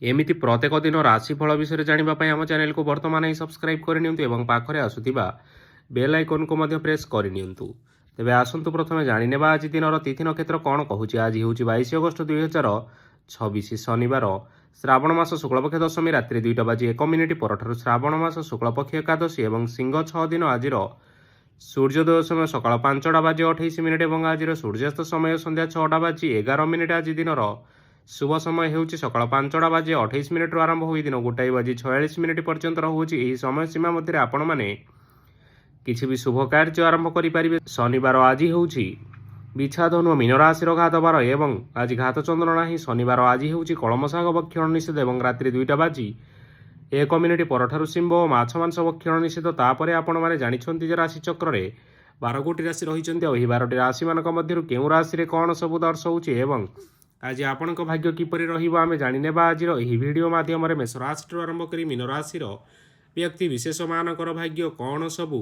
एमिति प्रत्येक दिन राशिफल विषय जानिबा पई आम चैनल को वर्तमान ही सब्सक्राइब करनियंतु एवं पाखरे आसुथिबा बेल आइकन को मध्य प्रेस करनियंतु। तेबे आसंतु प्रथमे जानिनेबा आज दिनर तिथि नक्षत्र कौन कहूछि। आज होछि 22 अगस्त 2026 शनिवार श्रावण मास शुक्लपक्ष दशमी रात्रि 2:01 परठारु श्रावण मास शुक्लपक्ष एकादशी एवं सिंह 6 दिन आज सूर्योदय समय सकाळ 5:28 एवं आज सूर्यास्त समय संध्या 6:11 आज दिनर शुभ समय होउछि सकाळ 5:28 आरंभ होई दिन 1:46 पर्यंत रहुछि। एही समय सीमा मध्य आपण माने किछि भी शुभ कार्य आरंभ करि परिबे। शनिवार आज होउछि बिछा धनु मीन राशि घात बार एवं आज घात चंद्र नाही। शनिवार आज होउछि कलम शाग भक्षण निषेध एवं रात्रि 2:01 परठारु सिंह और माछ मांस भक्षण निषेध। तापरे आपण माने जानिछन्ति जे राशि चक्र रे 12 गोटी राशि रहिछन्ति और एही 12टी राशि मानक मध्यरु केउ राशि रे कोन सब दर्शाउछि एवं आज आपणक भाग्य किपरि रहिबो आमे जानिनेबा आजिर एही वीडियो माध्यम रे मेष राशि आरंभ करी मीन राशि व्यक्ति विशेष मानकर भाग्य कोन सबु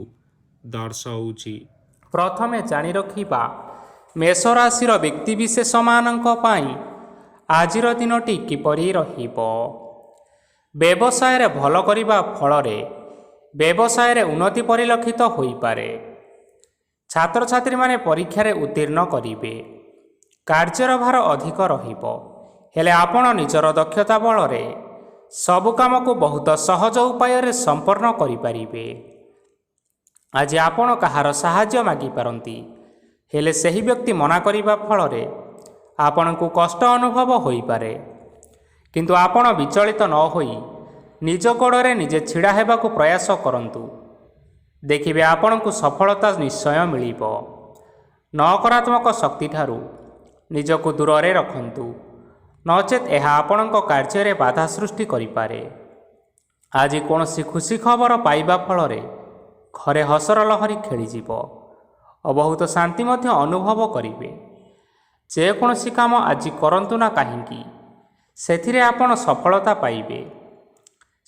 दर्शाउछि। प्रथमे जानि रखिबा मेष राशि व्यक्ति विशेष मानक पई आजिर दिनटी किपरि रहिबो। व्यवसाय रे भल करिबा फल रे व्यवसाय रे उन्नति परिलक्षित होई पारे। छात्र छात्री माने परीक्षा रे उत्तीर्ण करिवे। कार्यर भार अधिक रहिबो हेले आपण निजर दक्षता बल रे सब काम को बहुत सहज उपाय रे संपन्न करि परिबे। आज आपण कहार सहाय्य मागी पारंती हेले सही व्यक्ति मना करिबा फल रे आपण को कष्ट अनुभव होई पारे। किंतु आपण विचलित न होई निज गोड़े निजे छिड़ा हेबाकु प्रयास करंतु। देखिबे आपण को सफलता निश्चय मिलिबो। नकारात्मक शक्ति ठारू निजको दूर रे रखंतु नचेत यह आपणक कार्य रे बाधा सृष्टि करिपारे। आज कोनोसी खुशी खबर पाइबा फल रे घरे हसर लहरी खेलीजिब और बहुत शांति मध्य अनुभव करिवे। जे कोनोसी काम आज करंतु ना काहींकी सेथिरे आपण सफलता पाइबे।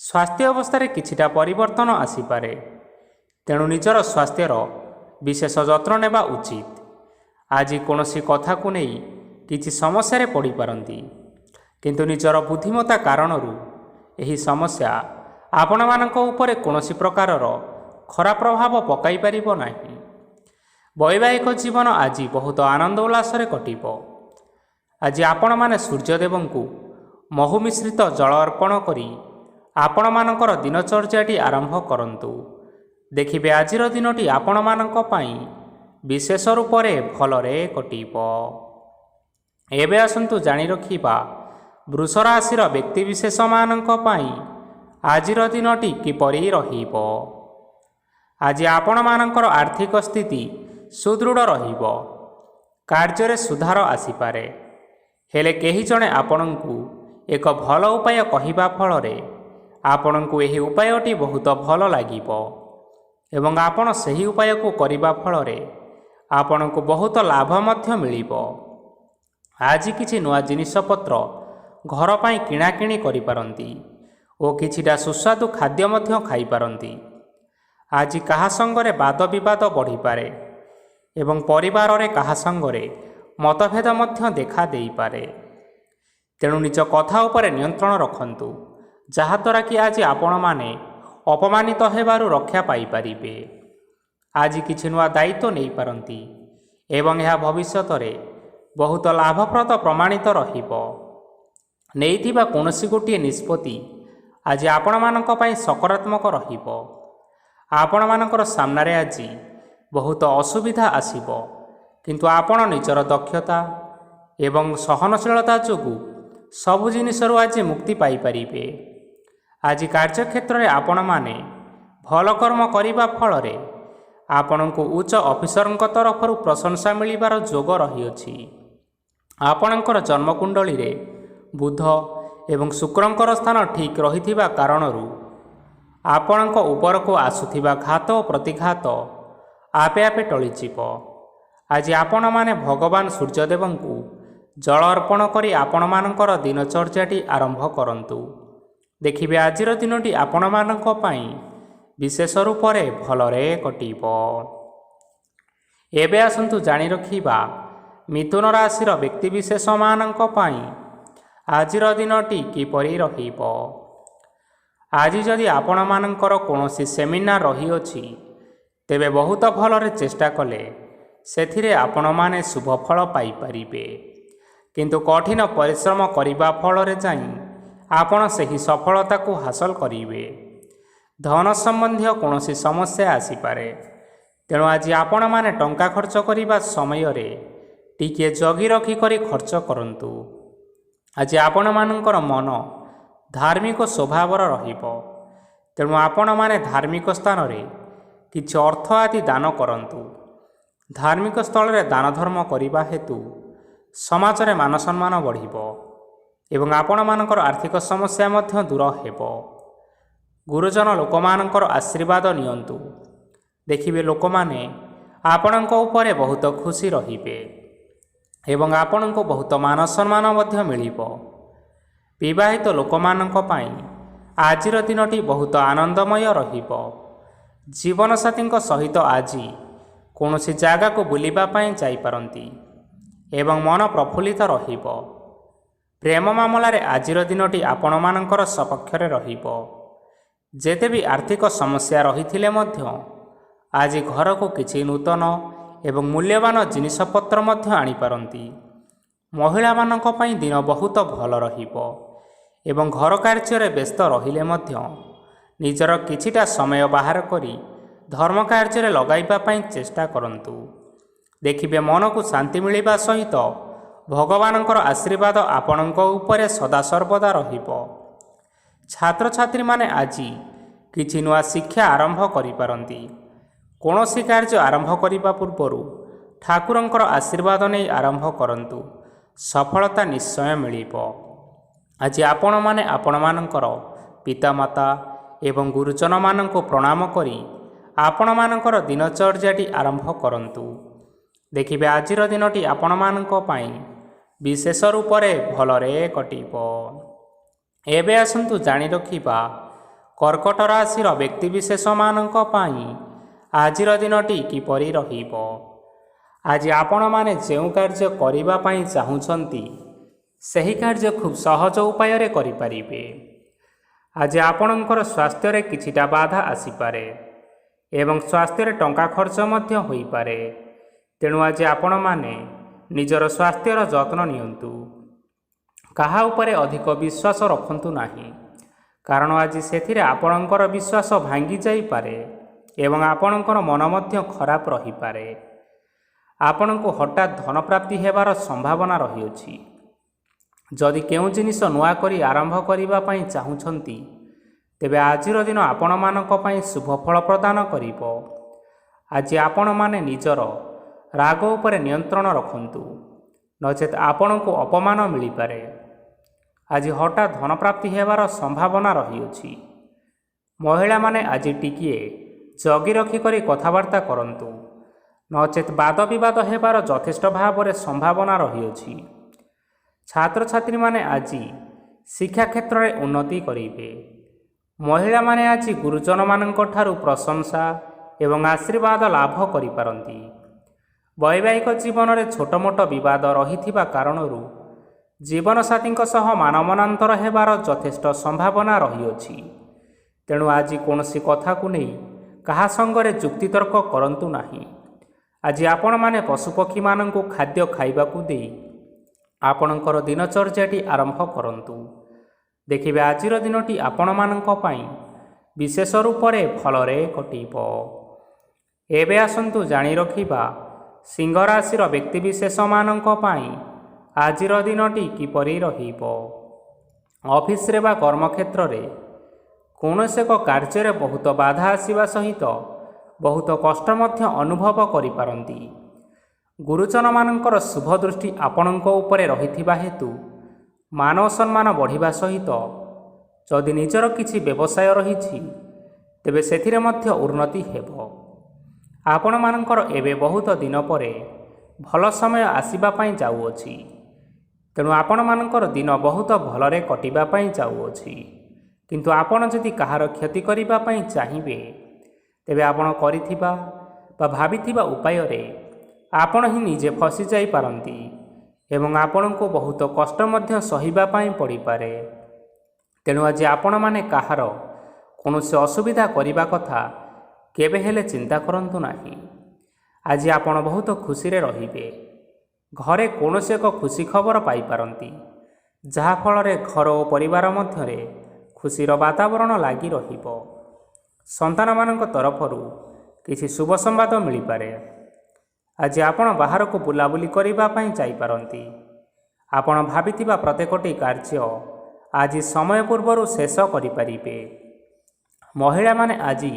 स्वास्थ्य अवस्था रे किछिटा परिवर्तन आसीपारे तेणु निजर स्वास्थ्यर विशेष जत्न नेबा उचित। आज कोनोसी कथा को नहीं किछि समस्या रे पड़ी पारंती किंतु निजर बुद्धिमत्ता कारणरू एही समस्या आपण मानक उपरे कोनोसी प्रकारर खराब प्रभाव पकाई परिबो नाही। वैवाहिक जीवन आज बहुत आनंद उल्लास रे कटिबो। आज आपण माने सूर्यदेवंकु महु मिश्रित जल अर्पण करी आपण मानकर दिनचर्याटी आरंभ करंतु। देखिबे आजिर दिनटी आपण मानक पई विशेष रूप से भलरे कटिबो। एबे आसंतु जानि रखिबा वृष राशि व्यक्ति विशेष मानक पई आजिर दिनटी किपरि रहिबो। आज आपण मानकर आर्थिक स्थिति सुदृढ़ रहिबो। कार्य रे सुधार आसीपारे हेले केही जणे आपणंकु एक भल उपाय कहिबा फल रे आपणंकु एही उपायटी बहुत भल लागिबो एवं आपण सही उपाय को करिबा फल रे आपण को बहुत लाभ मध्य मिलिबो। आज किछि नुआ जिनिष पत्र घर पाई किणाकिणी करि पारंती ओ किछिटा सुस्वादु खाद्य मध्य खाई पारंती। आज कहा संगरे वाद विवाद बढ़ी पारे एवं परिवार रे कहा संगरे मतभेद मध्य देखा देई पारे। तेणु निज कथा उपरे नियंत्रण रखंतु जहाद्वारा कि आज आपण माने अपमानित हेबारु रक्षा पाई पारिबे। आज किछि नुआ दायित्व नहीं पारंती एवं यह भविष्यत रे बहुत लाभप्रद प्रमाणित रहिबो। नेइथिबा कोनोसी गोटिए निष्पत्ति आज आपण मानक पई सकारात्मक रहिबो। आपण मानकर सामने आज बहुत असुविधा आसीबो किंतु आपण निजर दक्षता एवं सहनशीलता जोगु सबु जिनिसरु आज मुक्ति पाई पारिबे। आज कार्यक्षेत्र रे आपण माने भल कर्म करिबा फल रे आपण को उच्च ऑफिसर तरफ प्रशंसा मिलिबार जोग रही। आपणकर जन्मकुंडली रे बुध एवं शुक्रंकर स्थान ठीक रहिथिबा कारणरू आपणक ऊपर को आसुथिबा घात और प्रतिघात आपे आपे टळिजिब। आज आपण माने भगवान सूर्यदेवंकु जल अर्पण करी आपण मानकर दिनचर्याटी आरंभ करंतु। देखिबे आजिर दिनटी आपण मानक पई विशेष रूप से भलरे कटिबो। एबे आसंतु जानि रखिबा मिथुन राशि व्यक्ति विशेष मानक पई ଆଜିର ଦିନଟି କିପରି ରହିବ। ଆଜି ଯଦି ଆପଣମାନଙ୍କର କୌଣସି ସେମିନାର ରହିଅଛି, ତେବେ ବହୁତ ଭଲରେ ଚେଷ୍ଟା କଲେ ସେଥିରେ ଆପଣମାନେ ଶୁଭଫଳ ପାଇପାରିବେ। କିନ୍ତୁ କଠିନ ପରିଶ୍ରମ କରିବା ଫଳରେ ଯାଇ ଆପଣ ସେହି ସଫଳତାକୁ ହାସଲ କରିବେ। ଧନ ସମ୍ବନ୍ଧୀୟ କୌଣସି ସମସ୍ୟା ଆସିପାରେ, ତେଣୁ ଆଜି ଆପଣମାନେ ଟଙ୍କା ଖର୍ଚ୍ଚ କରିବା ସମୟରେ ଟିକିଏ ଜଗି ରଖି କରି ଖର୍ଚ୍ଚ କରନ୍ତୁ। ଆଜି ଆପଣମାନଙ୍କର ମନ ଧାର୍ମିକ ସ୍ୱଭାବର ରହିବ, ତେଣୁ ଆପଣମାନେ ଧାର୍ମିକ ସ୍ଥାନରେ କିଛି ଅର୍ଥ ଆଦି ଦାନ କରନ୍ତୁ। ଧାର୍ମିକ ସ୍ଥଳରେ ଦାନ ଧର୍ମ କରିବା ହେତୁ ସମାଜରେ ମାନସମ୍ମାନ ବଢ଼ିବ ଏବଂ ଆପଣମାନଙ୍କର ଆର୍ଥିକ ସମସ୍ୟା ମଧ୍ୟ ଦୂର ହେବ। ଗୁରୁଜନ ଲୋକମାନଙ୍କର ଆଶୀର୍ବାଦ ନିଅନ୍ତୁ। ଦେଖିବେ ଲୋକମାନେ ଆପଣଙ୍କ ଉପରେ ବହୁତ ଖୁସି ରହିବେ ଏବଂ ଆପଣଙ୍କୁ ବହୁତ ମାନ ସମ୍ମାନ ମଧ୍ୟ ମିଳିବ। ବିବାହିତ ଲୋକମାନଙ୍କ ପାଇଁ ଆଜିର ଦିନଟି ବହୁତ ଆନନ୍ଦମୟ ରହିବ। ଜୀବନସାଥୀଙ୍କ ସହିତ ଆଜି କୌଣସି ଜାଗାକୁ ବୁଲିବା ପାଇଁ ଯାଇପାରନ୍ତି ଏବଂ ମନ ପ୍ରଫୁଲ୍ଲିତ ରହିବ। ପ୍ରେମ ମାମଲାରେ ଆଜିର ଦିନଟି ଆପଣମାନଙ୍କର ସପକ୍ଷରେ ରହିବ। ଯେତେ ବି ଆର୍ଥିକ ସମସ୍ୟା ରହିଥିଲେ ମଧ୍ୟ ଆଜି ଘରକୁ କିଛି ନୂତନ ଏବଂ ମୂଲ୍ୟବାନ ଜିନିଷପତ୍ର ମଧ୍ୟ ଆଣିପାରନ୍ତି। ମହିଳାମାନଙ୍କ ପାଇଁ ଦିନ ବହୁତ ଭଲ ରହିବ ଏବଂ ଘର କାର୍ଯ୍ୟରେ ବ୍ୟସ୍ତ ରହିଲେ ମଧ୍ୟ ନିଜର କିଛିଟା ସମୟ ବାହାର କରି ଧର୍ମ କାର୍ଯ୍ୟରେ ଲଗାଇବା ପାଇଁ ଚେଷ୍ଟା କରନ୍ତୁ। ଦେଖିବେ ମନକୁ ଶାନ୍ତି ମିଳିବା ସହିତ ଭଗବାନଙ୍କର ଆଶୀର୍ବାଦ ଆପଣଙ୍କ ଉପରେ ସଦାସର୍ବଦା ରହିବ। ଛାତ୍ରଛାତ୍ରୀମାନେ ଆଜି କିଛି ନୂଆ ଶିକ୍ଷା ଆରମ୍ଭ କରିପାରନ୍ତି। କୌଣସି କାର୍ଯ୍ୟ ଆରମ୍ଭ କରିବା ପୂର୍ବରୁ ଠାକୁରଙ୍କର ଆଶୀର୍ବାଦ ନେଇ ଆରମ୍ଭ କରନ୍ତୁ, ସଫଳତା ନିଶ୍ଚୟ ମିଳିବ। ଆଜି ଆପଣମାନେ ଆପଣମାନଙ୍କର ପିତାମାତା ଏବଂ ଗୁରୁଜନମାନଙ୍କୁ ପ୍ରଣାମ କରି ଆପଣମାନଙ୍କର ଦିନଚର୍ଯ୍ୟାଟି ଆରମ୍ଭ କରନ୍ତୁ। ଦେଖିବେ ଆଜିର ଦିନଟି ଆପଣମାନଙ୍କ ପାଇଁ ବିଶେଷ ରୂପରେ ଭଲରେ କଟିବ। ଏବେ ଆସନ୍ତୁ ଜାଣି ରଖିବା କର୍କଟ ରାଶିର ବ୍ୟକ୍ତିବିଶେଷମାନଙ୍କ ପାଇଁ ଆଜିର ଦିନଟି କିପରି ରହିବ। ଆଜି ଆପଣମାନେ ଯେଉଁ କାର୍ଯ୍ୟ କରିବା ପାଇଁ ଚାହୁଁଛନ୍ତି ସେହି କାର୍ଯ୍ୟ ଖୁବ୍ ସହଜ ଉପାୟରେ କରିପାରିବେ। ଆଜି ଆପଣଙ୍କର ସ୍ୱାସ୍ଥ୍ୟରେ କିଛିଟା ବାଧା ଆସିପାରେ ଏବଂ ସ୍ୱାସ୍ଥ୍ୟରେ ଟଙ୍କା ଖର୍ଚ୍ଚ ମଧ୍ୟ ହୋଇପାରେ। ତେଣୁ ଆଜି ଆପଣମାନେ ନିଜର ସ୍ୱାସ୍ଥ୍ୟର ଯତ୍ନ ନିଅନ୍ତୁ। କାହା ଉପରେ ଅଧିକ ବିଶ୍ୱାସ ରଖନ୍ତୁ ନାହିଁ, କାରଣ ଆଜି ସେଥିରେ ଆପଣଙ୍କର ବିଶ୍ୱାସ ଭାଙ୍ଗି ଯାଇପାରେ ଏବଂ ଆପଣଙ୍କର ମନ ମଧ୍ୟ ଖରାପ ରହିପାରେ। ଆପଣଙ୍କୁ ହଠାତ୍ ଧନପ୍ରାପ୍ତି ହେବାର ସମ୍ଭାବନା ରହିଅଛି। ଯଦି କେଉଁ ଜିନିଷ ନୂଆ କରି ଆରମ୍ଭ କରିବା ପାଇଁ ଚାହୁଁଛନ୍ତି, ତେବେ ଆଜିର ଦିନ ଆପଣମାନଙ୍କ ପାଇଁ ଶୁଭ ଫଳ ପ୍ରଦାନ କରିବ। ଆଜି ଆପଣମାନେ ନିଜର ରାଗ ଉପରେ ନିୟନ୍ତ୍ରଣ ରଖନ୍ତୁ, ନଚେତ୍ ଆପଣଙ୍କୁ ଅପମାନ ମିଳିପାରେ। ଆଜି ହଠାତ୍ ଧନପ୍ରାପ୍ତି ହେବାର ସମ୍ଭାବନା ରହିଅଛି। ମହିଳାମାନେ ଆଜି ଟିକିଏ ଜଗି ରଖି କରି କଥାବାର୍ତ୍ତା କରନ୍ତୁ, ନଚେତ୍ ବାଦ ବିବାଦ ହେବାର ଯଥେଷ୍ଟ ଭାବରେ ସମ୍ଭାବନା ରହିଅଛି। ଛାତ୍ରଛାତ୍ରୀମାନେ ଆଜି ଶିକ୍ଷା କ୍ଷେତ୍ରରେ ଉନ୍ନତି କରିବେ। ମହିଳାମାନେ ଆଜି ଗୁରୁଜନମାନଙ୍କ ଠାରୁ ପ୍ରଶଂସା ଏବଂ ଆଶୀର୍ବାଦ ଲାଭ କରିପାରନ୍ତି। ବୈବାହିକ ଜୀବନରେ ଛୋଟମୋଟ ବିବାଦ ରହିଥିବା କାରଣରୁ ଜୀବନସାଥୀଙ୍କ ସହ ମାନମନାନ୍ତର ହେବାର ଯଥେଷ୍ଟ ସମ୍ଭାବନା ରହିଅଛି। ତେଣୁ ଆଜି କୌଣସି କଥାକୁ ନେଇ କାହା ସଙ୍ଗରେ ଯୁକ୍ତିତର୍କ କରନ୍ତୁ ନାହିଁ। ଆଜି ଆପଣମାନେ ପଶୁପକ୍ଷୀମାନଙ୍କୁ ଖାଦ୍ୟ ଖାଇବାକୁ ଦେଇ ଆପଣଙ୍କର ଦିନଚର୍ଯ୍ୟାଟି ଆରମ୍ଭ କରନ୍ତୁ। ଦେଖିବେ ଆଜିର ଦିନଟି ଆପଣମାନଙ୍କ ପାଇଁ ବିଶେଷ ରୂପରେ ଭଲରେ କଟିବ। ଏବେ ଆସନ୍ତୁ ଜାଣି ରଖିବା ସିଂହ ରାଶିର ବ୍ୟକ୍ତିବିଶେଷମାନଙ୍କ ପାଇଁ ଆଜିର ଦିନଟି କିପରି ରହିବ। ଅଫିସରେ ବା କର୍ମକ୍ଷେତ୍ରରେ କୌଣସି ଏକ କାର୍ଯ୍ୟରେ ବହୁତ ବାଧା ଆସିବା ସହିତ ବହୁତ କଷ୍ଟ ମଧ୍ୟ ଅନୁଭବ କରିପାରନ୍ତି। ଗୁରୁଜନମାନଙ୍କର ଶୁଭ ଦୃଷ୍ଟି ଆପଣଙ୍କ ଉପରେ ରହିଥିବା ହେତୁ ମାନ ସମ୍ମାନ ବଢ଼ିବା ସହିତ ଯଦି ନିଜର କିଛି ବ୍ୟବସାୟ ରହିଛି, ତେବେ ସେଥିରେ ମଧ୍ୟ ଉନ୍ନତି ହେବ। ଆପଣମାନଙ୍କର ଏବେ ବହୁତ ଦିନ ପରେ ଭଲ ସମୟ ଆସିବା ପାଇଁ ଯାଉଅଛି। ତେଣୁ ଆପଣମାନଙ୍କର ଦିନ ବହୁତ ଭଲରେ କଟିବା ପାଇଁ ଯାଉଅଛି। କିନ୍ତୁ ଆପଣ ଯଦି କାହାର କ୍ଷତି କରିବା ପାଇଁ ଚାହିଁବେ, ତେବେ ଆପଣ କରିଥିବା ବା ଭାବିଥିବା ଉପାୟରେ ଆପଣ ହିଁ ନିଜେ ଫସି ଯାଇପାରନ୍ତି ଏବଂ ଆପଣଙ୍କୁ ବହୁତ କଷ୍ଟ ମଧ୍ୟ ସହିବା ପାଇଁ ପଡ଼ିପାରେ। ତେଣୁ ଆଜି ଆପଣମାନେ କାହାର କୌଣସି ଅସୁବିଧା କରିବା କଥା କେବେ ହେଲେ ଚିନ୍ତା କରନ୍ତୁ ନାହିଁ। ଆଜି ଆପଣ ବହୁତ ଖୁସିରେ ରହିବେ। ଘରେ କୌଣସି ଏକ ଖୁସି ଖବର ପାଇପାରନ୍ତି, ଯାହାଫଳରେ ଘର ଓ ପରିବାର ମଧ୍ୟରେ ଖୁସିର ବାତାବରଣ ଲାଗି ରହିବ। ସନ୍ତାନମାନଙ୍କ ତରଫରୁ କିଛି ଶୁଭ ସମ୍ବାଦ ମିଳିପାରେ। ଆଜି ଆପଣ ବାହାରକୁ ବୁଲାବୁଲି କରିବା ପାଇଁ ଯାଇପାରନ୍ତି। ଆପଣ ଭାବିଥିବା ପ୍ରତ୍ୟେକଟି କାର୍ଯ୍ୟ ଆଜି ସମୟ ପୂର୍ବରୁ ଶେଷ କରିପାରିବେ। ମହିଳାମାନେ ଆଜି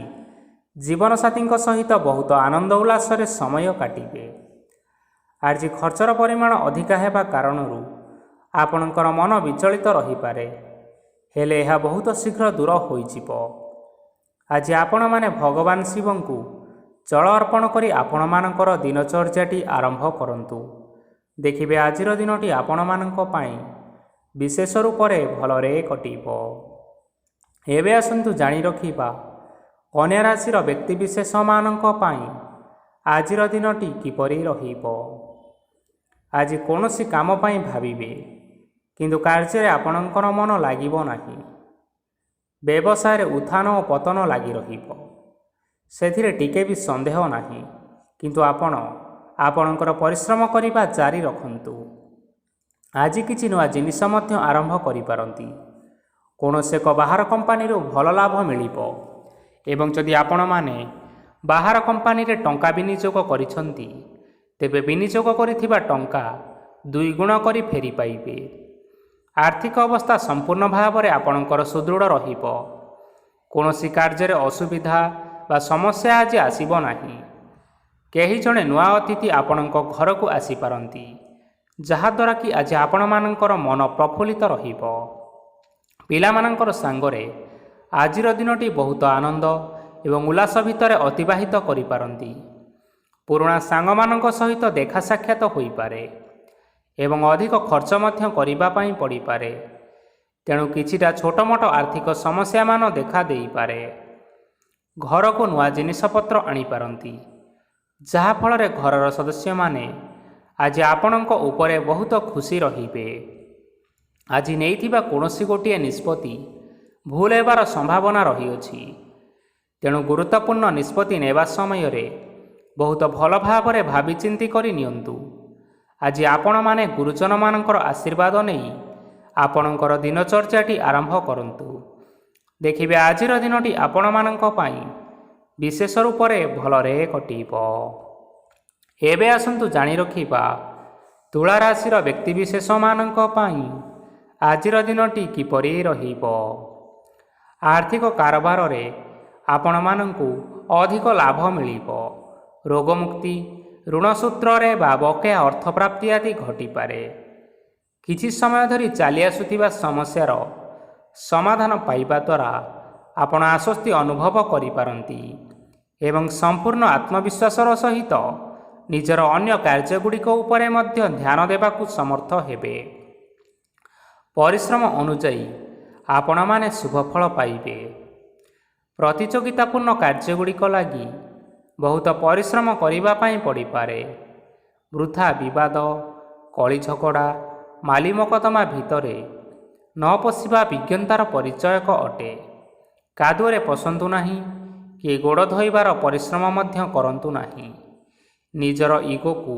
ଜୀବନସାଥୀଙ୍କ ସହିତ ବହୁତ ଆନନ୍ଦ ଉଲ୍ଲାସରେ ସମୟ କାଟିବେ। ଆଜି ଖର୍ଚ୍ଚର ପରିମାଣ ଅଧିକା ହେବା କାରଣରୁ ଆପଣଙ୍କର ମନ ବିଚଳିତ ରହିପାରେ, ହେଲେ ଏହା ବହୁତ ଶୀଘ୍ର ଦୂର ହୋଇଯିବ। ଆଜି ଆପଣମାନେ ଭଗବାନ ଶିବଙ୍କୁ ଜଳ ଅର୍ପଣ କରି ଆପଣମାନଙ୍କର ଦିନଚର୍ଯ୍ୟାଟି ଆରମ୍ଭ କରନ୍ତୁ। ଦେଖିବେ ଆଜିର ଦିନଟି ଆପଣମାନଙ୍କ ପାଇଁ ବିଶେଷ ରୂପରେ ଭଲରେ କଟିବ। ଏବେ ଆସନ୍ତୁ ଜାଣି ରଖିବା କନ୍ୟା ରାଶିର ବ୍ୟକ୍ତିବିଶେଷମାନଙ୍କ ପାଇଁ ଆଜିର ଦିନଟି କିପରି ରହିବ। ଆଜି କୌଣସି କାମ ପାଇଁ ଭାବିବେ, କିନ୍ତୁ କାର୍ଯ୍ୟରେ ଆପଣଙ୍କର ମନ ଲାଗିବ ନାହିଁ। ବ୍ୟବସାୟରେ ଉତ୍ଥାନ ଓ ପତନ ଲାଗି ରହିବ, ସେଥିରେ ଟିକେ ବି ସନ୍ଦେହ ନାହିଁ। କିନ୍ତୁ ଆପଣ ଆପଣଙ୍କର ପରିଶ୍ରମ କରିବା ଜାରି ରଖନ୍ତୁ। ଆଜି କିଛି ନୂଆ ଜିନିଷ ମଧ୍ୟ ଆରମ୍ଭ କରିପାରନ୍ତି। କୌଣସି ଏକ ବାହାର କମ୍ପାନୀରୁ ଭଲ ଲାଭ ମିଳିବ ଏବଂ ଯଦି ଆପଣମାନେ ବାହାର କମ୍ପାନୀରେ ଟଙ୍କା ବିନିଯୋଗ କରିଛନ୍ତି, ତେବେ ବିନିଯୋଗ କରିଥିବା ଟଙ୍କା 2 ଗୁଣ କରି ଫେରି ପାଇବେ। ଆର୍ଥିକ ଅବସ୍ଥା ସମ୍ପୂର୍ଣ୍ଣ ଭାବରେ ଆପଣଙ୍କର ସୁଦୃଢ଼ ରହିବ। କୌଣସି କାର୍ଯ୍ୟରେ ଅସୁବିଧା ବା ସମସ୍ୟା ଆଜି ଆସିବ ନାହିଁ। କେହି ଜଣେ ନୂଆ ଅତିଥି ଆପଣଙ୍କ ଘରକୁ ଆସିପାରନ୍ତି, ଯାହାଦ୍ୱାରା କି ଆଜି ଆପଣମାନଙ୍କର ମନ ପ୍ରଫୁଲ୍ଲିତ ରହିବ। ପିଲାମାନଙ୍କର ସାଙ୍ଗରେ ଆଜିର ଦିନଟି ବହୁତ ଆନନ୍ଦ ଏବଂ ଉଲ୍ଲାସ ଭିତରେ ଅତିବାହିତ କରିପାରନ୍ତି। ପୁରୁଣା ସାଙ୍ଗମାନଙ୍କ ସହିତ ଦେଖା ସାକ୍ଷାତ ହୋଇପାରେ ଏବଂ ଅଧିକ ଖର୍ଚ୍ଚ ମଧ୍ୟ କରିବା ପାଇଁ ପଡ଼ିପାରେ। ତେଣୁ କିଛିଟା ଛୋଟମୋଟ ଆର୍ଥିକ ସମସ୍ୟାମାନ ଦେଖା ଦେଇପାରେ। ଘରକୁ ନୂଆ ଜିନିଷପତ୍ର ଆଣିପାରନ୍ତି, ଯାହାଫଳରେ ଘରର ସଦସ୍ୟମାନେ ଆଜି ଆପଣଙ୍କ ଉପରେ ବହୁତ ଖୁସି ରହିବେ। ଆଜି ନେଇଥିବା କୌଣସି ଗୋଟିଏ ନିଷ୍ପତ୍ତି ଭୁଲ ହେବାର ସମ୍ଭାବନା ରହିଅଛି। ତେଣୁ ଗୁରୁତ୍ୱପୂର୍ଣ୍ଣ ନିଷ୍ପତ୍ତି ନେବା ସମୟରେ ବହୁତ ଭଲ ଭାବରେ ଭାବିଚିନ୍ତି କରି ନିଅନ୍ତୁ। ଆଜି ଆପଣମାନେ ଗୁରୁଜନମାନଙ୍କର ଆଶୀର୍ବାଦ ନେଇ ଆପଣଙ୍କର ଦିନଚର୍ଯ୍ୟାଟି ଆରମ୍ଭ କରନ୍ତୁ। ଦେଖିବେ ଆଜିର ଦିନଟି ଆପଣମାନଙ୍କ ପାଇଁ ବିଶେଷ ରୂପରେ ଭଲରେ କଟିବ। ଏବେ ଆସନ୍ତୁ ଜାଣି ରଖିବା ତୁଳା ରାଶିର ବ୍ୟକ୍ତିବିଶେଷମାନଙ୍କ ପାଇଁ ଆଜିର ଦିନଟି କିପରି ରହିବ। ଆର୍ଥିକ କାରବାରରେ ଆପଣମାନଙ୍କୁ ଅଧିକ ଲାଭ ମିଳିବ। ରୋଗମୁକ୍ତି, ଋଣ ସୂତ୍ରରେ ବା ବକେୟା ଅର୍ଥପ୍ରାପ୍ତି ଆଦି ଘଟିପାରେ। କିଛି ସମୟ ଧରି ଚାଲି ଆସୁଥିବା ସମସ୍ୟାର ସମାଧାନ ପାଇବା ଦ୍ୱାରା ଆପଣ ଆଶ୍ୱସ୍ତି ଅନୁଭବ କରିପାରନ୍ତି ଏବଂ ସମ୍ପୂର୍ଣ୍ଣ ଆତ୍ମବିଶ୍ୱାସର ସହିତ ନିଜର ଅନ୍ୟ କାର୍ଯ୍ୟଗୁଡ଼ିକ ଉପରେ ମଧ୍ୟ ଧ୍ୟାନ ଦେବାକୁ ସମର୍ଥ ହେବେ। ପରିଶ୍ରମ ଅନୁଯାୟୀ ଆପଣମାନେ ଶୁଭଫଳ ପାଇବେ। ପ୍ରତିଯୋଗିତାପୂର୍ଣ୍ଣ କାର୍ଯ୍ୟଗୁଡ଼ିକ ଲାଗି ବହୁତ ପରିଶ୍ରମ କରିବା ପାଇଁ ପଡ଼ିପାରେ। ବୃଥା ବିବାଦ, କଳି ଝଗଡ଼ା, ମାଲି ମକଦ୍ଦମା ଭିତରେ ନ ପଶିବା ବିଜ୍ଞତାର ପରିଚୟକ ଅଟେ। କାଦୁଅରେ ପଶନ୍ତୁ ନାହିଁ କି ଗୋଡ଼ ଧୋଇବାର ପରିଶ୍ରମ ମଧ୍ୟ କରନ୍ତୁ ନାହିଁ। ନିଜର ଇଗୋକୁ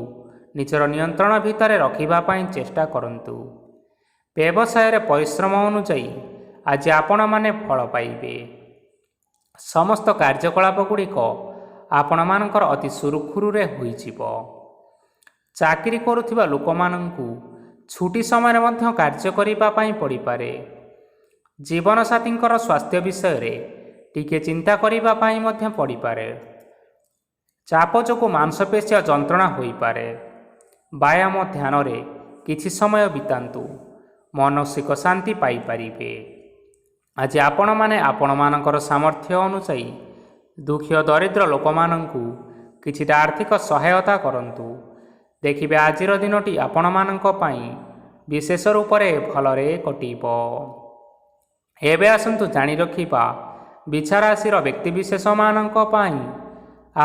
ନିଜର ନିୟନ୍ତ୍ରଣ ଭିତରେ ରଖିବା ପାଇଁ ଚେଷ୍ଟା କରନ୍ତୁ। ବ୍ୟବସାୟରେ ପରିଶ୍ରମ ଅନୁଯାୟୀ ଆଜି ଆପଣମାନେ ଫଳ ପାଇବେ। ସମସ୍ତ କାର୍ଯ୍ୟକଳାପ ଗୁଡ଼ିକ ଆପଣମାନଙ୍କର ଅତି ସୁରୁଖୁରୁରେ ହୋଇଯିବ। ଚାକିରି କରୁଥିବା ଲୋକମାନଙ୍କୁ ଛୁଟି ସମୟରେ ମଧ୍ୟ କାର୍ଯ୍ୟ କରିବା ପାଇଁ ପଡ଼ିପାରେ। ଜୀବନସାଥୀଙ୍କର ସ୍ୱାସ୍ଥ୍ୟ ବିଷୟରେ ଟିକେ ଚିନ୍ତା କରିବା ପାଇଁ ମଧ୍ୟ ପଡ଼ିପାରେ। ଚାପ ଯୋଗୁଁ ମାଂସପେଶୀୟ ଯନ୍ତ୍ରଣା ହୋଇପାରେ। ବ୍ୟାୟାମ ଧ୍ୟାନରେ କିଛି ସମୟ ବିତାନ୍ତୁ, ମାନସିକ ଶାନ୍ତି ପାଇପାରିବେ। ଆଜି ଆପଣମାନେ ଆପଣମାନଙ୍କର ସାମର୍ଥ୍ୟ ଅନୁଯାୟୀ ଦୁଃଖୀ ଓ ଦରିଦ୍ର ଲୋକମାନଙ୍କୁ କିଛିଟା ଆର୍ଥିକ ସହାୟତା କରନ୍ତୁ। ଦେଖିବେ ଆଜିର ଦିନଟି ଆପଣମାନଙ୍କ ପାଇଁ ବିଶେଷ ରୂପରେ ଭଲରେ କଟିବ। ଏବେ ଆସନ୍ତୁ ଜାଣି ରଖିବା ବିଛା ରାଶିର ବ୍ୟକ୍ତିବିଶେଷମାନଙ୍କ ପାଇଁ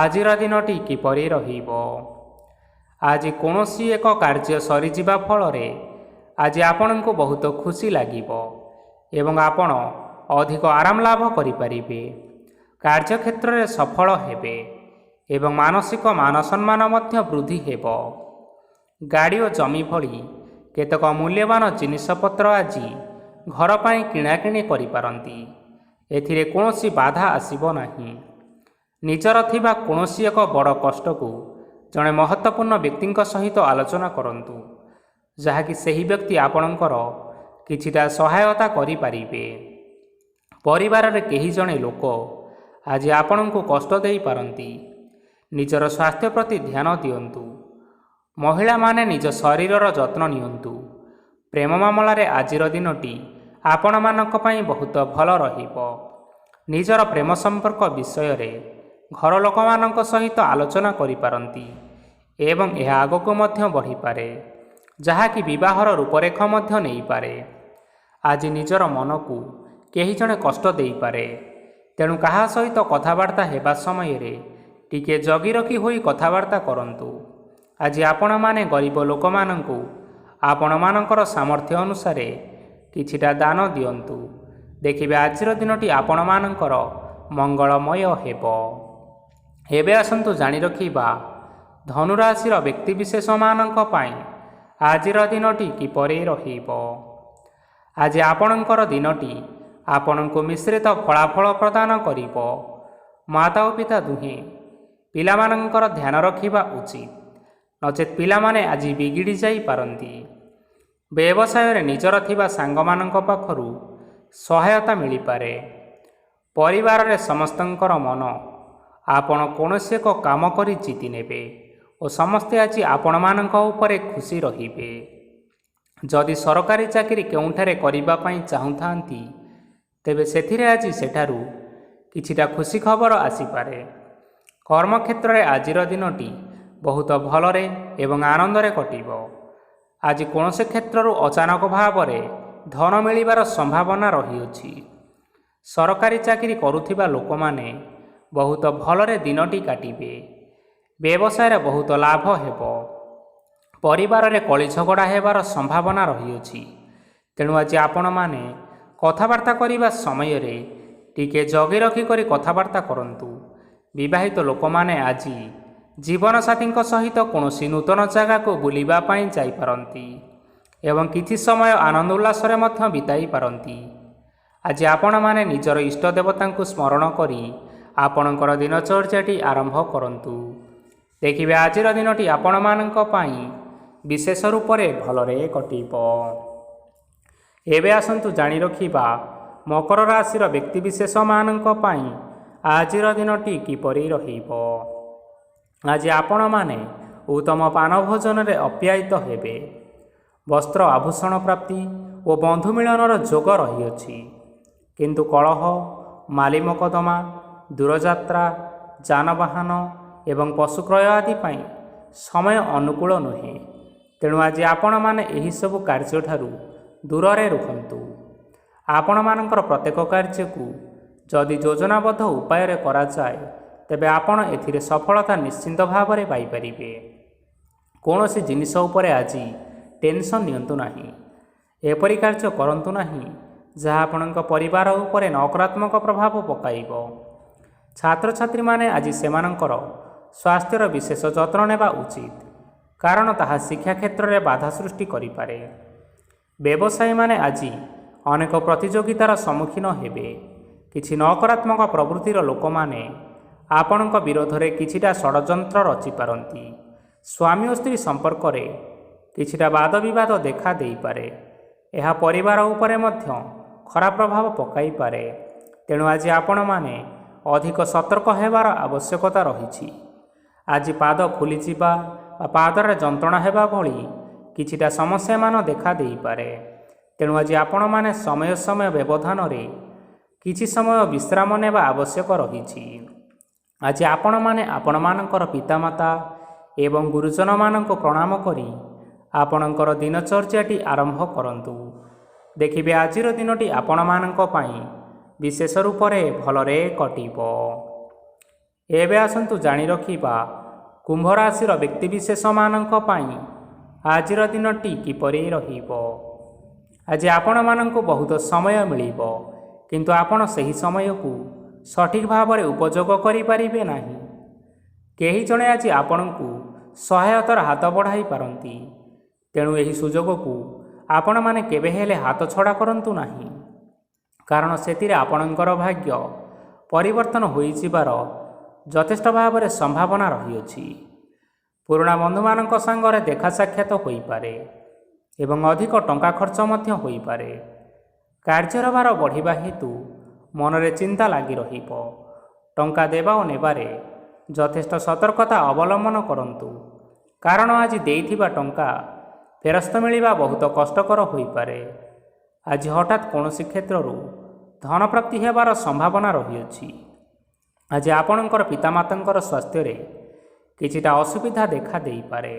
ଆଜିର ଦିନଟି କିପରି ରହିବ। ଆଜି କୌଣସି ଏକ କାର୍ଯ୍ୟ ସରିଯିବା ଫଳରେ ଆଜି ଆପଣଙ୍କୁ ବହୁତ ଖୁସି ଲାଗିବ ଏବଂ ଆପଣ ଅଧିକ ଆରାମ ଲାଭ କରିପାରିବେ। କାର୍ଯ୍ୟକ୍ଷେତ୍ରରେ ସଫଳ ହେବେ ଏବଂ ମାନସିକ ମାନ ସମ୍ମାନ ମଧ୍ୟ ବୃଦ୍ଧି ହେବ। ଗାଡ଼ି ଓ ଜମି ଭଳି କେତେକ ମୂଲ୍ୟବାନ ଜିନିଷପତ୍ର ଆଜି ଘର ପାଇଁ କିଣାକିଣି କରିପାରନ୍ତି। ଏଥିରେ କୌଣସି ବାଧା ଆସିବ ନାହିଁ। ନିଜର ଥିବା କୌଣସି ଏକ ବଡ଼ କଷ୍ଟକୁ ଜଣେ ମହତ୍ତ୍ୱପୂର୍ଣ୍ଣ ବ୍ୟକ୍ତିଙ୍କ ସହିତ ଆଲୋଚନା କରନ୍ତୁ, ଯାହାକି ସେହି ବ୍ୟକ୍ତି ଆପଣଙ୍କର କିଛିଟା ସହାୟତା କରିପାରିବେ। ପରିବାରରେ କେହି ଜଣେ ଲୋକ ଆଜି ଆପଣଙ୍କୁ କଷ୍ଟ ଦେଇପାରନ୍ତି। ନିଜର ସ୍ୱାସ୍ଥ୍ୟ ପ୍ରତି ଧ୍ୟାନ ଦିଅନ୍ତୁ। ମହିଳାମାନେ ନିଜ ଶରୀରର ଯତ୍ନ ନିଅନ୍ତୁ। ପ୍ରେମ ମାମଲାରେ ଆଜିର ଦିନଟି ଆପଣମାନଙ୍କ ପାଇଁ ବହୁତ ଭଲ ରହିବ। ନିଜର ପ୍ରେମ ସମ୍ପର୍କ ବିଷୟରେ ଘର ଲୋକମାନଙ୍କ ସହିତ ଆଲୋଚନା କରିପାରନ୍ତି ଏବଂ ଏହା ଆଗକୁ ମଧ୍ୟ ବଢ଼ିପାରେ, ଯାହାକି ବିବାହର ରୂପରେଖ ମଧ୍ୟ ନେଇପାରେ। ଆଜି ନିଜର ମନକୁ କେହି ଜଣେ କଷ୍ଟ ଦେଇପାରେ, ତେଣୁ କାହା ସହିତ କଥାବାର୍ତ୍ତା ହେବା ସମୟରେ ଟିକିଏ ଜଗି ରଖି ହୋଇ କଥାବାର୍ତ୍ତା କରନ୍ତୁ। ଆଜି ଆପଣମାନେ ଗରିବ ଲୋକମାନଙ୍କୁ ଆପଣମାନଙ୍କର ସାମର୍ଥ୍ୟ ଅନୁସାରେ କିଛିଟା ଦାନ ଦିଅନ୍ତୁ। ଦେଖିବେ ଆଜିର ଦିନଟି ଆପଣମାନଙ୍କର ମଙ୍ଗଳମୟ ହେବ। ଏବେ ଆସନ୍ତୁ ଜାଣି ରଖିବା ଧନୁରାଶିର ବ୍ୟକ୍ତିବିଶେଷମାନଙ୍କ ପାଇଁ ଆଜିର ଦିନଟି କିପରି ରହିବ। ଆଜି ଆପଣଙ୍କର ଦିନଟି ଆପଣଙ୍କୁ ମିଶ୍ରିତ ଫଳାଫଳ ପ୍ରଦାନ କରିବ। ମାତା ଓ ପିତା ଦୁହେଁ ପିଲାମାନଙ୍କର ଧ୍ୟାନ ରଖିବା ଉଚିତ, ନଚେତ୍ ପିଲାମାନେ ଆଜି ବିଗିଡ଼ି ଯାଇପାରନ୍ତି। ବ୍ୟବସାୟରେ ନିଜର ଥିବା ସାଙ୍ଗମାନଙ୍କ ପାଖରୁ ସହାୟତା ମିଳିପାରେ। ପରିବାରରେ ସମସ୍ତଙ୍କର ମନ ଆପଣ କୌଣସି ଏକ କାମ କରି ଜିତି ନେବେ ଓ ସମସ୍ତେ ଆଜି ଆପଣମାନଙ୍କ ଉପରେ ଖୁସି ରହିବେ। ଯଦି ସରକାରୀ ଚାକିରି କେଉଁଠାରେ କରିବା ପାଇଁ ଚାହୁଁଥାନ୍ତି, ତେବେ ସେଥିରେ ଆଜି ସେଠାରୁ କିଛିଟା ଖୁସି ଖବର ଆସିପାରେ। କର୍ମକ୍ଷେତ୍ରରେ ଆଜିର ଦିନଟି ବହୁତ ଭଲରେ ଏବଂ ଆନନ୍ଦରେ କଟିବ। ଆଜି କୌଣସି କ୍ଷେତ୍ରରୁ ଅଚାନକ ଭାବରେ ଧନ ମିଳିବାର ସମ୍ଭାବନା ରହିଅଛି। ସରକାରୀ ଚାକିରି କରୁଥିବା ଲୋକମାନେ ବହୁତ ଭଲରେ ଦିନଟି କାଟିବେ। ବ୍ୟବସାୟରେ ବହୁତ ଲାଭ ହେବ। ପରିବାରରେ କଳି ଝଗଡ଼ା ହେବାର ସମ୍ଭାବନା ରହିଅଛି, ତେଣୁ ଆଜି ଆପଣମାନେ କଥାବାର୍ତ୍ତା କରିବା ସମୟରେ ଟିକିଏ ଜଗି ରଖି କରି କଥାବାର୍ତ୍ତା କରନ୍ତୁ। ବିବାହିତ ଲୋକମାନେ ଆଜି ଜୀବନସାଥୀଙ୍କ ସହିତ କୌଣସି ନୂତନ ଜାଗାକୁ ବୁଲିବା ପାଇଁ ଯାଇପାରନ୍ତି ଏବଂ କିଛି ସମୟ ଆନନ୍ଦ ଉଲ୍ଲାସରେ ମଧ୍ୟ ବିତାଇ ପାରନ୍ତି। ଆଜି ଆପଣମାନେ ନିଜର ଇଷ୍ଟ ଦେବତାଙ୍କୁ ସ୍ମରଣ କରି ଆପଣଙ୍କର ଦିନଚର୍ଯ୍ୟାଟି ଆରମ୍ଭ କରନ୍ତୁ। ଦେଖିବେ ଆଜିର ଦିନଟି ଆପଣମାନଙ୍କ ପାଇଁ ବିଶେଷ ରୂପରେ ଭଲରେ କଟିବ। ଏବେ ଆସନ୍ତୁ ଜାଣି ରଖିବା ମକର ରାଶିର ବ୍ୟକ୍ତିବିଶେଷମାନଙ୍କ ପାଇଁ ଆଜିର ଦିନଟି କିପରି ରହିବ। ଆଜି ଆପଣମାନେ ଉତ୍ତମ ପାନ ଭୋଜନରେ ଅପ୍ୟାୟିତ ହେବେ। ବସ୍ତ୍ର ଆଭୂଷଣ ପ୍ରାପ୍ତି ଓ ବନ୍ଧୁ ମିଳନର ଯୋଗ ରହିଅଛି, କିନ୍ତୁ କଳହ, ମାଲି ମକଦ୍ଦମା, ଦୂରଯାତ୍ରା, ଯାନବାହନ ଏବଂ ପଶୁ କ୍ରୟ ଆଦି ପାଇଁ ସମୟ ଅନୁକୂଳ ନୁହେଁ। ତେଣୁ ଆଜି ଆପଣମାନେ ଏହିସବୁ କାର୍ଯ୍ୟଠାରୁ ଦୂରରେ ରୁହନ୍ତୁ। ଆପଣମାନଙ୍କର ପ୍ରତ୍ୟେକ କାର୍ଯ୍ୟକୁ ଯଦି ଯୋଜନାବଦ୍ଧ ଉପାୟରେ କରାଯାଏ, ତେବେ ଆପଣ ଏଥିରେ ସଫଳତା ନିଶ୍ଚିନ୍ତ ଭାବରେ ପାଇପାରିବେ। କୌଣସି ଜିନିଷ ଉପରେ ଆଜି ଟେନସନ୍ ନିଅନ୍ତୁ ନାହିଁ। ଏପରି କାର୍ଯ୍ୟ କରନ୍ତୁ ନାହିଁ ଯାହା ଆପଣଙ୍କ ପରିବାର ଉପରେ ନକାରାତ୍ମକ ପ୍ରଭାବ ପକାଇବ। ଛାତ୍ରଛାତ୍ରୀମାନେ ଆଜି ସେମାନଙ୍କର ସ୍ୱାସ୍ଥ୍ୟର ବିଶେଷ ଯତ୍ନ ନେବା ଉଚିତ, କାରଣ ତାହା ଶିକ୍ଷା କ୍ଷେତ୍ରରେ ବାଧା ସୃଷ୍ଟି କରିପାରେ। ବ୍ୟବସାୟୀମାନେ ଆଜି ଅନେକ ପ୍ରତିଯୋଗିତାର ସମ୍ମୁଖୀନ ହେବେ। କିଛି ନକାରାତ୍ମକ ପ୍ରବୃତ୍ତିର ଲୋକମାନେ ଆପଣଙ୍କ ବିରୋଧରେ କିଛିଟା ଷଡ଼ଯନ୍ତ୍ର ରଚିପାରନ୍ତି। ସ୍ୱାମୀ ଓ ସ୍ତ୍ରୀ ସମ୍ପର୍କରେ କିଛିଟା ବାଦବିବାଦ ଦେଖା ଦେଇପାରେ। ଏହା ପରିବାର ଉପରେ ମଧ୍ୟ ଖରାପ ପ୍ରଭାବ ପକାଇପାରେ। ତେଣୁ ଆଜି ଆପଣମାନେ ଅଧିକ ସତର୍କ ହେବାର ଆବଶ୍ୟକତା ରହିଛି। ଆଜି ପାଦ ଫୁଲିଯିବା ବା ପାଦରେ ଯନ୍ତ୍ରଣା ହେବା ଭଳି କିଛିଟା ସମସ୍ୟାମାନ ଦେଖା ଦେଇପାରେ। ତେଣୁ ଆଜି ଆପଣମାନେ ସମୟ ସମୟ ବ୍ୟବଧାନରେ କିଛି ସମୟ ବିଶ୍ରାମ ନେବା ଆବଶ୍ୟକ ରହିଛି। ଆଜି ଆପଣମାନେ ଆପଣମାନଙ୍କର ପିତାମାତା ଏବଂ ଗୁରୁଜନମାନଙ୍କୁ ପ୍ରଣାମ କରି ଆପଣଙ୍କର ଦିନଚର୍ଯ୍ୟାଟି ଆରମ୍ଭ କରନ୍ତୁ। ଦେଖିବେ ଆଜିର ଦିନଟି ଆପଣମାନଙ୍କ ପାଇଁ ବିଶେଷ ରୂପରେ ଭଲରେ କଟିବ। ଏବେ ଆସନ୍ତୁ ଜାଣି ରଖିବା କୁମ୍ଭ ରାଶିର ବ୍ୟକ୍ତିବିଶେଷମାନଙ୍କ ପାଇଁ ଆଜିର ଦିନଟି କିପରି ରହିବ। ଆଜି ଆପଣମାନଙ୍କୁ ବହୁତ ସମୟ ମିଳିବ, କିନ୍ତୁ ଆପଣ ସେହି ସମୟକୁ ସଠିକ୍ ଭାବରେ ଉପଯୋଗ କରିପାରିବେ ନାହିଁ। କେହି ଜଣେ ଆଜି ଆପଣଙ୍କୁ ସହାୟତାର ହାତ ବଢ଼ାଇ ପାରନ୍ତି, ତେଣୁ ଏହି ସୁଯୋଗକୁ ଆପଣମାନେ କେବେ ହେଲେ ହାତଛଡ଼ା କରନ୍ତୁ ନାହିଁ, କାରଣ ସେଥିରେ ଆପଣଙ୍କର ଭାଗ୍ୟ ପରିବର୍ତ୍ତନ ହୋଇଯିବାର ଯଥେଷ୍ଟ ଭାବରେ ସମ୍ଭାବନା ରହିଅଛି। ପୁରୁଣା ବନ୍ଧୁମାନଙ୍କ ସାଙ୍ଗରେ ଦେଖା ସାକ୍ଷାତ ହୋଇପାରେ ଏବଂ ଅଧିକ ଟଙ୍କା ଖର୍ଚ୍ଚ ମଧ୍ୟ ହୋଇପାରେ। କାର୍ଯ୍ୟର ଭାର ବଢ଼ିବା ହେତୁ ମନରେ ଚିନ୍ତା ଲାଗି ରହିବ। ଟଙ୍କା ଦେବା ଓ ନେବାରେ ଯଥେଷ୍ଟ ସତର୍କତା ଅବଲମ୍ବନ କରନ୍ତୁ, କାରଣ ଆଜି ଦେଇଥିବା ଟଙ୍କା ଫେରସ୍ତ ମିଳିବା ବହୁତ କଷ୍ଟକର ହୋଇପାରେ। ଆଜି ହଠାତ୍ କୌଣସି କ୍ଷେତ୍ରରୁ ଧନପ୍ରାପ୍ତି ହେବାର ସମ୍ଭାବନା ରହିଅଛି। ଆଜି ଆପଣଙ୍କର ପିତାମାତାଙ୍କର ସ୍ୱାସ୍ଥ୍ୟରେ କିଛିଟା ଅସୁବିଧା ଦେଖା ଦେଇପାରେ,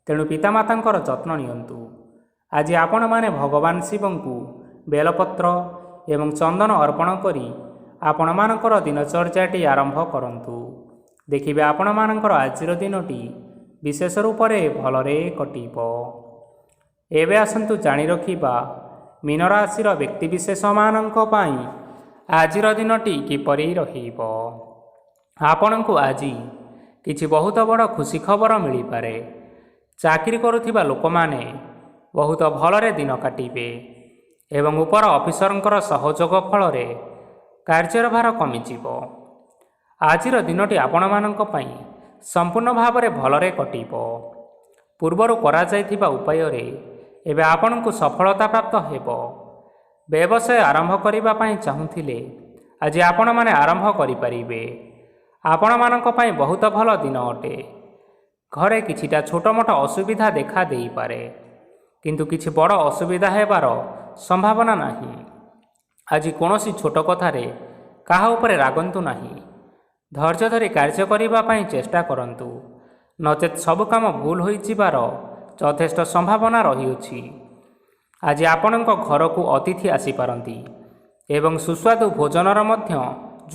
ତେଣୁ ପିତାମାତାଙ୍କର ଯତ୍ନ ନିଅନ୍ତୁ। ଆଜି ଆପଣମାନେ ଭଗବାନ ଶିବଙ୍କୁ ବେଲପତ୍ର ଏବଂ ଚନ୍ଦନ ଅର୍ପଣ କରି ଆପଣମାନଙ୍କର ଦିନଚର୍ଯ୍ୟାଟି ଆରମ୍ଭ କରନ୍ତୁ। ଦେଖିବେ ଆପଣମାନଙ୍କର ଆଜିର ଦିନଟି ବିଶେଷ ରୂପରେ ଭଲରେ କଟିବ। ଏବେ ଆସନ୍ତୁ ଜାଣି ରଖିବା ମୀନ ରାଶିର ବ୍ୟକ୍ତିବିଶେଷମାନଙ୍କ ପାଇଁ ଆଜିର ଦିନଟି କିପରି ରହିବ। ଆପଣଙ୍କୁ ଆଜି କିଛି ବହୁତ ବଡ଼ ଖୁସି ଖବର ମିଳିପାରେ। ଚାକିରି କରୁଥିବା ଲୋକମାନେ ବହୁତ ଭଲରେ ଦିନ କାଟିବେ ଏବଂ ଉପର ଅଫିସରଙ୍କର ସହଯୋଗ ଫଳରେ କାର୍ଯ୍ୟର ଭାର କମିଯିବ। ଆଜିର ଦିନଟି ଆପଣମାନଙ୍କ ପାଇଁ ସମ୍ପୂର୍ଣ୍ଣ ଭାବରେ ଭଲରେ କଟିବ। ପୂର୍ବରୁ କରାଯାଇଥିବା ଉପାୟରେ ଏବେ ଆପଣଙ୍କୁ ସଫଳତା ପ୍ରାପ୍ତ ହେବ। ବ୍ୟବସାୟ ଆରମ୍ଭ କରିବା ପାଇଁ ଚାହୁଁଥିଲେ ଆଜି ଆପଣମାନେ ଆରମ୍ଭ କରିପାରିବେ। ଆପଣମାନଙ୍କ ପାଇଁ ବହୁତ ଭଲ ଦିନ ଅଟେ। ଘରେ କିଛିଟା ଛୋଟମୋଟ ଅସୁବିଧା ଦେଖା ଦେଇପାରେ, କିନ୍ତୁ କିଛି ବଡ଼ ଅସୁବିଧା ହେବାର ସମ୍ଭାବନା ନାହିଁ। ଆଜି କୌଣସି ଛୋଟ କଥାରେ କାହା ଉପରେ ରାଗନ୍ତୁ ନାହିଁ। ଧୈର୍ଯ୍ୟ ଧରି କାର୍ଯ୍ୟ କରିବା ପାଇଁ ଚେଷ୍ଟା କରନ୍ତୁ, ନଚେତ୍ ସବୁ କାମ ଭୁଲ ହୋଇଯିବାର ଯଥେଷ୍ଟ ସମ୍ଭାବନା ରହିଅଛି। ଆଜି ଆପଣଙ୍କ ଘରକୁ ଅତିଥି ଆସିପାରନ୍ତି ଏବଂ ସୁସ୍ୱାଦୁ ଭୋଜନର ମଧ୍ୟ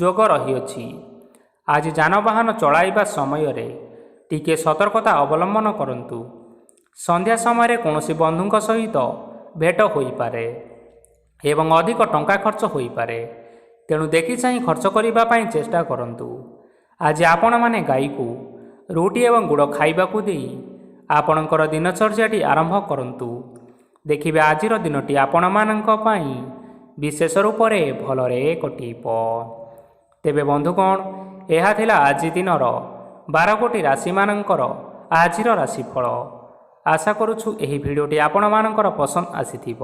ଯୋଗ ରହିଅଛି। ଆଜି ଯାନବାହନ ଚଳାଇବା ସମୟରେ ଟିକିଏ ସତର୍କତା ଅବଲମ୍ବନ କରନ୍ତୁ। ସନ୍ଧ୍ୟା ସମୟରେ କୌଣସି ବନ୍ଧୁଙ୍କ ସହିତ ଭେଟ ହୋଇପାରେ ଏବଂ ଅଧିକ ଟଙ୍କା ଖର୍ଚ୍ଚ ହୋଇପାରେ, ତେଣୁ ଦେଖିଚାହିଁ ଖର୍ଚ୍ଚ କରିବା ପାଇଁ ଚେଷ୍ଟା କରନ୍ତୁ। ଆଜି ଆପଣମାନେ ଗାଈକୁ ରୁଟି ଏବଂ ଗୁଡ଼ ଖାଇବାକୁ ଦେଇ ଆପଣଙ୍କର ଦିନଚର୍ଯ୍ୟାଟି ଆରମ୍ଭ କରନ୍ତୁ। ଦେଖିବେ ଆଜିର ଦିନଟି ଆପଣମାନଙ୍କ ପାଇଁ ବିଶେଷ ରୂପରେ ଭଲରେ କଟିବ। ତେବେ ବନ୍ଧୁଗଣ, ଏହା ଥିଲା ଆଜି ଦିନର 12ଗୋଟି ରାଶିମାନଙ୍କର ଆଜିର ରାଶିଫଳ। ଆଶା କରୁଛୁ ଏହି ଭିଡ଼ିଓଟି ଆପଣମାନଙ୍କର ପସନ୍ଦ ଆସିଥିବ।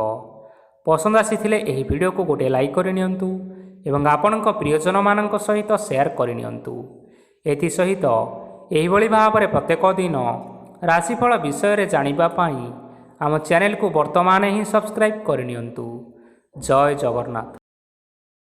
ପସନ୍ଦ ଆସିଥିଲେ ଏହି ଭିଡ଼ିଓକୁ ଗୋଟିଏ ଲାଇକ୍ କରିନିଅନ୍ତୁ ଏବଂ ଆପଣଙ୍କ ପ୍ରିୟଜନମାନଙ୍କ ସହିତ ସେୟାର କରିନିଅନ୍ତୁ। ଏଥିସହିତ ଏହିଭଳି ଭାବରେ ପ୍ରତ୍ୟେକ ଦିନ ରାଶିଫଳ ବିଷୟରେ ଜାଣିବା ପାଇଁ ଆମ ଚ୍ୟାନେଲକୁ ବର୍ତ୍ତମାନ ହିଁ ସବସ୍କ୍ରାଇବ୍ କରିନିଅନ୍ତୁ। ଜୟ ଜଗନ୍ନାଥ।